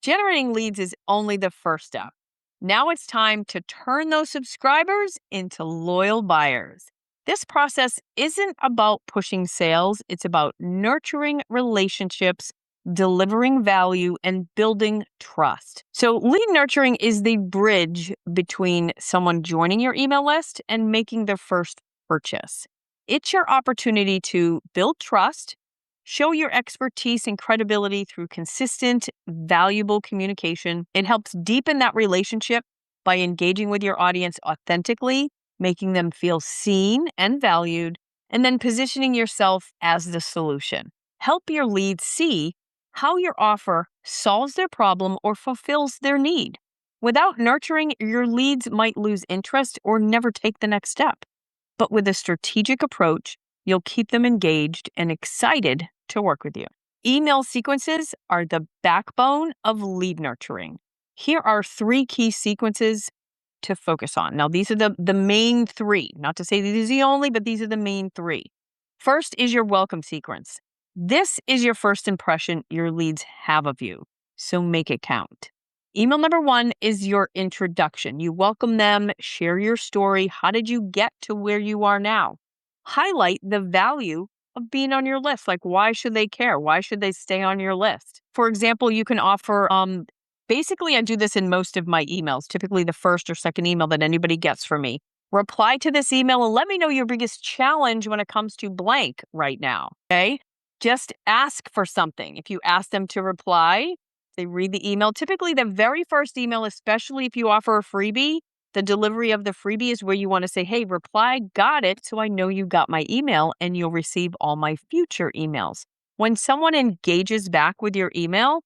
Generating leads is only the first step. Now it's time to turn those subscribers into loyal buyers. This process isn't about pushing sales, it's about nurturing relationships, delivering value, and building trust. So, lead nurturing is the bridge between someone joining your email list and making their first purchase. It's your opportunity to build trust, show your expertise and credibility through consistent, valuable communication. It helps deepen that relationship by engaging with your audience authentically, making them feel seen and valued, and then positioning yourself as the solution. Help your leads see how your offer solves their problem or fulfills their need. Without nurturing, your leads might lose interest or never take the next step. But with a strategic approach, you'll keep them engaged and excited to work with you. Email sequences are the backbone of lead nurturing. Here are 3 key sequences to focus on. Now, these are the main 3. Not to say these are the only, but these are the main 3. First is your welcome sequence. This is your first impression your leads have of you, so make it count. Email number 1 is your introduction. You welcome them, share your story. How did you get to where you are now? Highlight the value of being on your list. Like, why should they care? Why should they stay on your list? For example, you can offer, basically, I do this in most of my emails, typically the first or second email that anybody gets from me. Reply to this email and let me know your biggest challenge when it comes to blank right now, okay? Just ask for something. If you ask them to reply, they read the email. Typically, the very first email, especially if you offer a freebie, the delivery of the freebie is where you want to say, hey, reply, got it, so I know you got my email and you'll receive all my future emails. When someone engages back with your email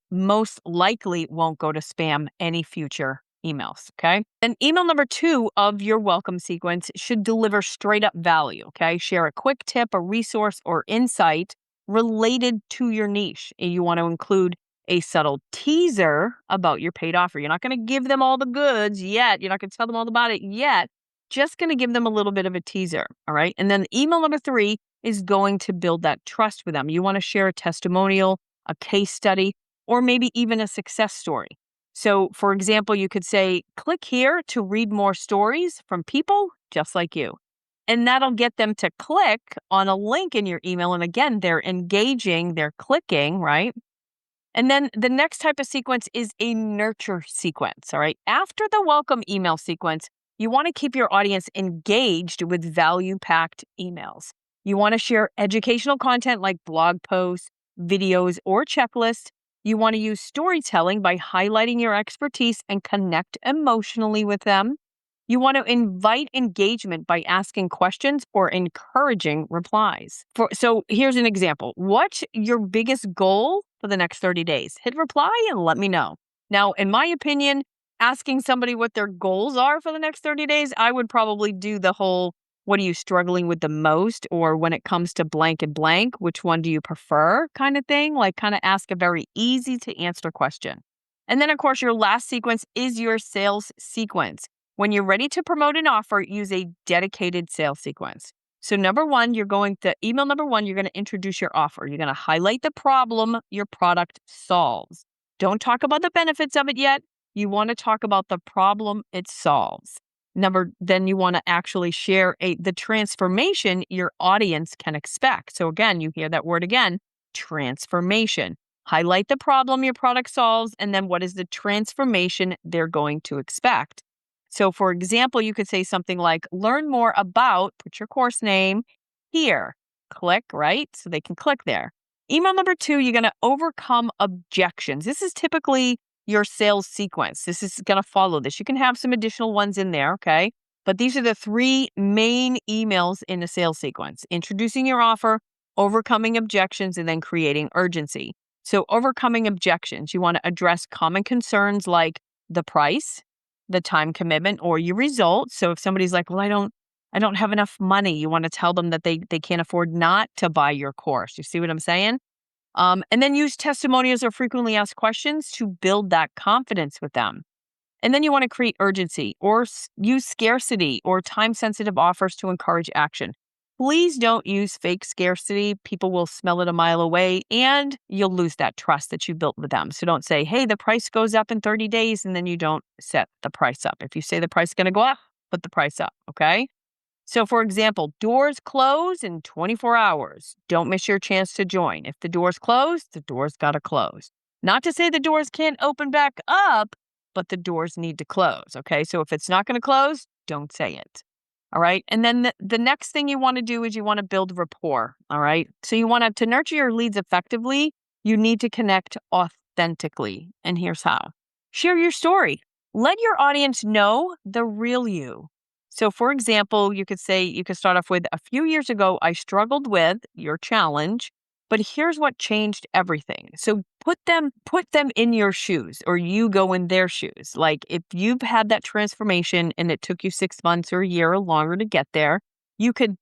most likely won't go to spam any future emails, okay? Then email number 2 of your welcome sequence should deliver straight up value, okay? Share a quick tip, a resource, or insight related to your niche. And you want to include a subtle teaser about your paid offer. You're not going to give them all the goods yet. You're not going to tell them all about it yet. Just going to give them a little bit of a teaser, all right? And then email number 3 is going to build that trust with them. You want to share a testimonial, a case study, or maybe even a success story. So, for example, you could say, click here to read more stories from people just like you. And that'll get them to click on a link in your email. And again, they're engaging, they're clicking, right? And then the next type of sequence is a nurture sequence, all right? After the welcome email sequence, you want to keep your audience engaged with value-packed emails. You want to share educational content like blog posts, videos, or checklists. You want to use storytelling by highlighting your expertise and connect emotionally with them. You want to invite engagement by asking questions or encouraging replies. So here's an example. What's your biggest goal for the next 30 days? Hit reply and let me know. Now, in my opinion, asking somebody what their goals are for the next 30 days, I would probably do the whole, what are you struggling with the most? Or when it comes to blank and blank, which one do you prefer kind of thing? Like kind of ask a very easy to answer question. And then, of course, your last sequence is your sales sequence. When you're ready to promote an offer, use a dedicated sales sequence. So email number 1, you're going to introduce your offer. You're going to highlight the problem your product solves. Don't talk about the benefits of it yet. You want to talk about the problem it solves. Then you want to actually share the transformation your audience can expect. So again, you hear that word again, transformation. Highlight the problem your product solves, and then what is the transformation they're going to expect. So for example, you could say something like, learn more about, put your course name here, click, right? So they can click there. Email number 2, you're going to overcome objections. This is typically your sales sequence. This is going to follow this. You can have some additional ones in there, okay? But these are the 3 main emails in the sales sequence: introducing your offer, overcoming objections, and then creating urgency. So overcoming objections, you want to address common concerns like the price, the time commitment, or your results. So if somebody's like, well, I don't have enough money, you want to tell them that they can't afford not to buy your course. You see what I'm saying? And then use testimonials or frequently asked questions to build that confidence with them. And then you want to create urgency or use scarcity or time-sensitive offers to encourage action. Please don't use fake scarcity. People will smell it a mile away and you'll lose that trust that you built with them. So don't say, hey, the price goes up in 30 days and then you don't set the price up. If you say the price is going to go up, put the price up. Okay. So, for example, doors close in 24 hours. Don't miss your chance to join. If the doors close, the doors got to close. Not to say the doors can't open back up, but the doors need to close. Okay. So if it's not going to close, don't say it. All right. And then the next thing you want to do is you want to build rapport. All right. So you want to nurture your leads effectively, you need to connect authentically. And here's how. Share your story. Let your audience know the real you. So, for example, you could start off with a few years ago, I struggled with your challenge, but here's what changed everything. So put them in your shoes, or you go in their shoes. Like if you've had that transformation and it took you 6 months or a year or longer to get there, you could,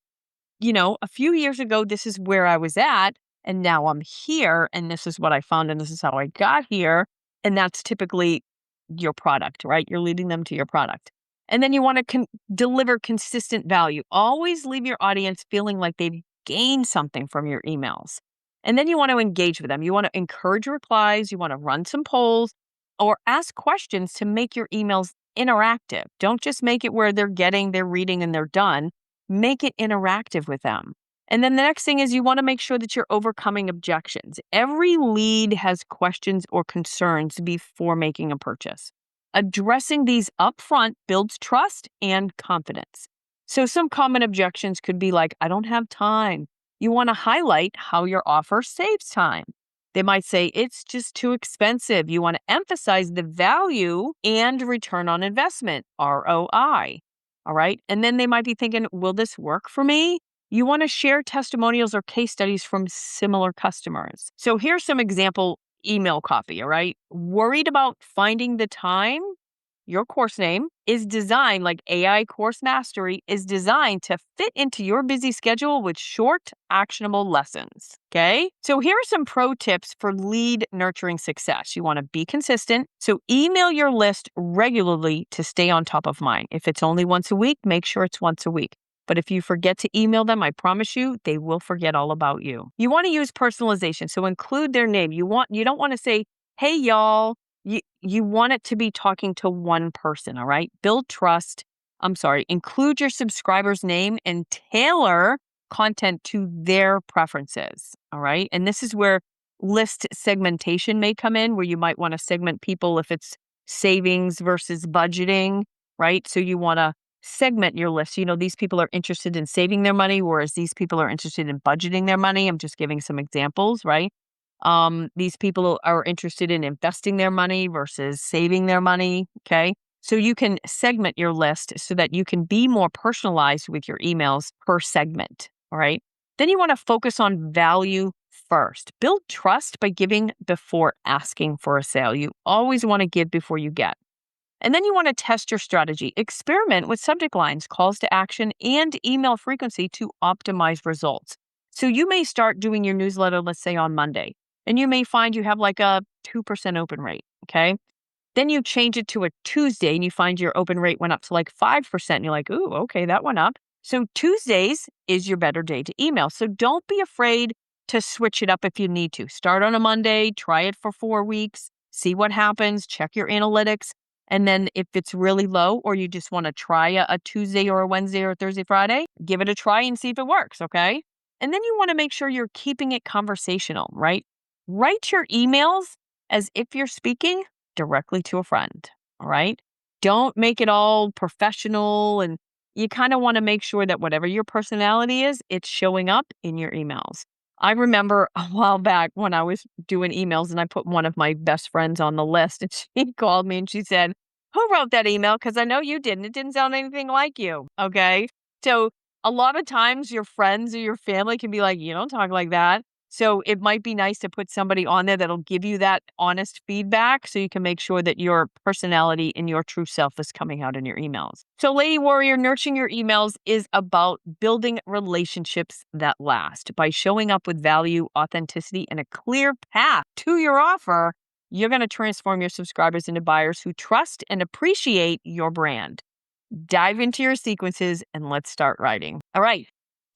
a few years ago, this is where I was at, and now I'm here, and this is what I found, and this is how I got here. And that's typically your product, right? You're leading them to your product. And then you want to deliver consistent value. Always leave your audience feeling like they've gained something from your emails. And then you want to engage with them. You want to encourage replies. You want to run some polls or ask questions to make your emails interactive. Don't just make it where they're reading, and they're done. Make it interactive with them. And then the next thing is you want to make sure that you're overcoming objections. Every lead has questions or concerns before making a purchase. Addressing these upfront builds trust and confidence. So some common objections could be like, I don't have time. You want to highlight how your offer saves time. They might say, it's just too expensive. You want to emphasize the value and return on investment, ROI. All right. And then they might be thinking, will this work for me? You want to share testimonials or case studies from similar customers. So here's some example email copy, all right? Worried about finding the time? Your course name is designed, like AI Course Mastery, is designed to fit into your busy schedule with short, actionable lessons. Okay. So here are some pro tips for lead nurturing success. You want to be consistent. So email your list regularly to stay on top of mind. If it's only once a week, make sure it's once a week. But if you forget to email them, I promise you, they will forget all about you. You want to use personalization. So include their name. You don't want to say, hey, y'all. You want it to be talking to one person, all right? Build trust. Include your subscriber's name and tailor content to their preferences, all right? And this is where list segmentation may come in, where you might want to segment people if it's savings versus budgeting, right? So you want to segment your list. These people are interested in saving their money, whereas these people are interested in budgeting their money. I'm just giving some examples, right? These people are interested in investing their money versus saving their money. Okay. So you can segment your list so that you can be more personalized with your emails per segment. All right. Then you want to focus on value first. Build trust by giving before asking for a sale. You always want to give before you get. And then you want to test your strategy. Experiment with subject lines, calls to action, and email frequency to optimize results. So you may start doing your newsletter, let's say on Monday, and you may find you have like a 2% open rate. Okay. Then you change it to a Tuesday and you find your open rate went up to like 5%. And you're like, ooh, okay, that went up. So Tuesdays is your better day to email. So don't be afraid to switch it up if you need to. Start on a Monday, try it for 4 weeks, see what happens, check your analytics. And then if it's really low, or you just want to try a Tuesday or a Wednesday or a Thursday, Friday, give it a try and see if it works. Okay. And then you want to make sure you're keeping it conversational, right? Write your emails as if you're speaking directly to a friend. All right. Don't make it all professional. And you kind of want to make sure that whatever your personality is, it's showing up in your emails. I remember a while back when I was doing emails and I put one of my best friends on the list, and she called me and she said, who wrote that email? Because I know you didn't. It didn't sound anything like you. Okay. So a lot of times your friends or your family can be like, you don't talk like that. So it might be nice to put somebody on there that'll give you that honest feedback so you can make sure that your personality and your true self is coming out in your emails. So Lady Warrior, nurturing your emails is about building relationships that last. By showing up with value, authenticity, and a clear path to your offer, you're going to transform your subscribers into buyers who trust and appreciate your brand. Dive into your sequences and let's start writing. All right.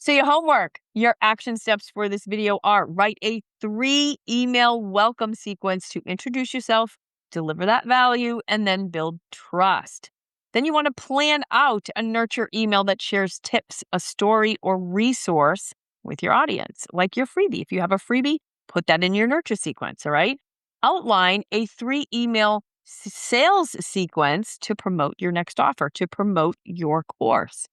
So your homework, your action steps for this video are: write a 3-email welcome sequence to introduce yourself, deliver that value, and then build trust. Then you want to plan out a nurture email that shares tips, a story, or resource with your audience, like your freebie. If you have a freebie, put that in your nurture sequence, all right? Outline a 3-email sales sequence to promote your next offer, to promote your course.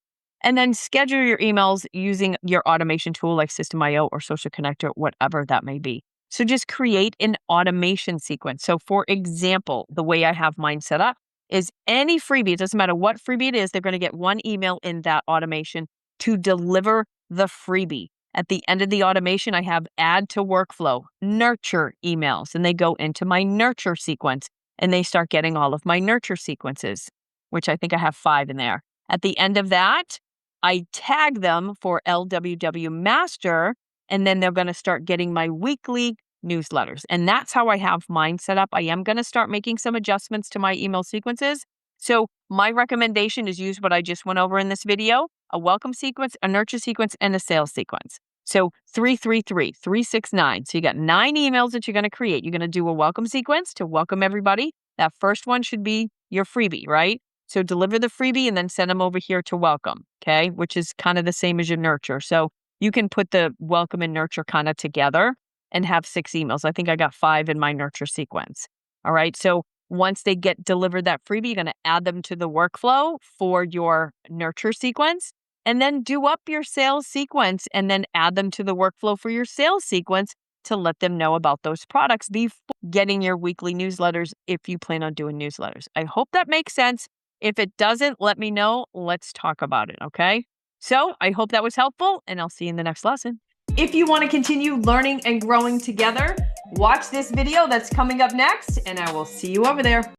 And then schedule your emails using your automation tool like System.io or Social Connector, whatever that may be. So just create an automation sequence. So for example, the way I have mine set up is any freebie, it doesn't matter what freebie it is, they're going to get one email in that automation to deliver the freebie. At the end of the automation, I have add to workflow, nurture emails, and they go into my nurture sequence and they start getting all of my nurture sequences, which I think I have 5 in there. At the end of that, I tag them for LWW Master, and then they're going to start getting my weekly newsletters. And that's how I have mine set up. I am going to start making some adjustments to my email sequences. So my recommendation is use what I just went over in this video: a welcome sequence, a nurture sequence, and a sales sequence. So 333, 369. So you got 9 emails that you're going to create. You're going to do a welcome sequence to welcome everybody. That first one should be your freebie, right? So deliver the freebie and then send them over here to welcome, okay? Which is kind of the same as your nurture. So you can put the welcome and nurture kind of together and have 6 emails. I think I got 5 in my nurture sequence. All right. So once they get delivered that freebie, you're going to add them to the workflow for your nurture sequence, and then do up your sales sequence and then add them to the workflow for your sales sequence to let them know about those products before getting your weekly newsletters if you plan on doing newsletters. I hope that makes sense. If it doesn't, let me know. Let's talk about it, okay? So I hope that was helpful, and I'll see you in the next lesson. If you want to continue learning and growing together, watch this video that's coming up next, and I will see you over there.